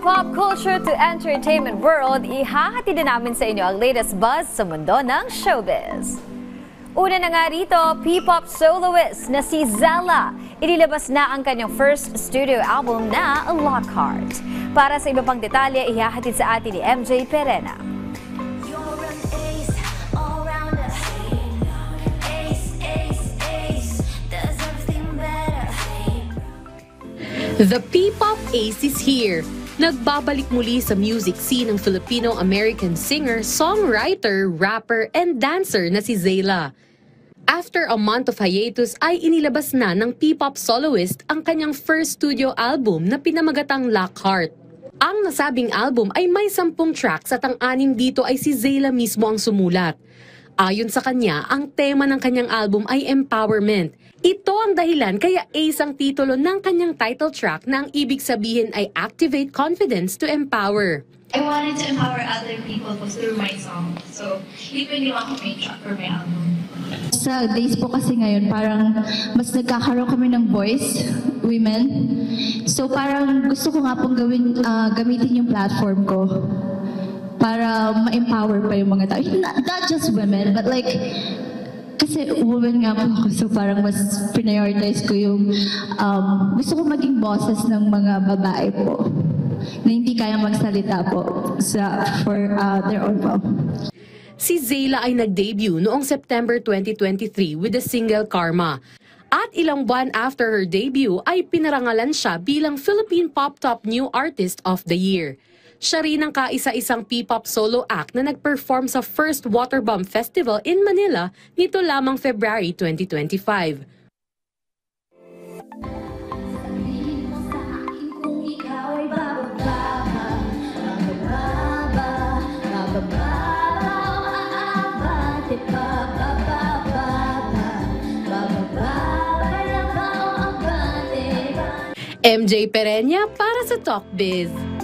pop culture to entertainment world, ihahati din namin sa inyo ang latest buzz sa mundo ng showbiz. Una na nga rito, P-pop soloist na si Zella. Inilabas na ang kanyang first studio album na Lockhart. Para sa iba pang detalye, ihahatid sa atin ni MJ Perena. The P-pop ace is here. Nagbabalik muli sa music scene ng Filipino-American singer, songwriter, rapper, and dancer na si Zella. After a month of hiatus ay inilabas na ng P-pop soloist ang kanyang first studio album na pinamagatang Lockhart. Ang nasabing album ay may 10 tracks at ang 6 dito ay si Zella mismo ang sumulat. Ayon sa kanya, ang tema ng kanyang album ay empowerment. Ito ang dahilan kaya ace ang titulo ng kanyang title track na ang ibig sabihin ay activate confidence to empower. I wanted to empower other people through my song. So, hindi pwede ako may track for my album. Sa days po kasi ngayon, parang mas nagkakaroon kami ng voice, women. So parang gusto ko nga pong gamitin yung platform ko para ma-empower pa yung mga tao. Not just women, but like, kasi woman nga po ako, so parang mas prioritize ko yung, gusto ko maging bosses ng mga babae po na hindi kaya magsalita po for their own mom. Si Zella ay nag-debut noong September 2023 with the single Karma. At ilang buwan after her debut ay pinarangalan siya bilang Philippine Pop Top New Artist of the Year. Siya rin ang kaisa-isang P-pop solo act na nag-perform sa first Waterbomb Festival in Manila nito lamang February 2025. MJ Perena para sa Talk Biz.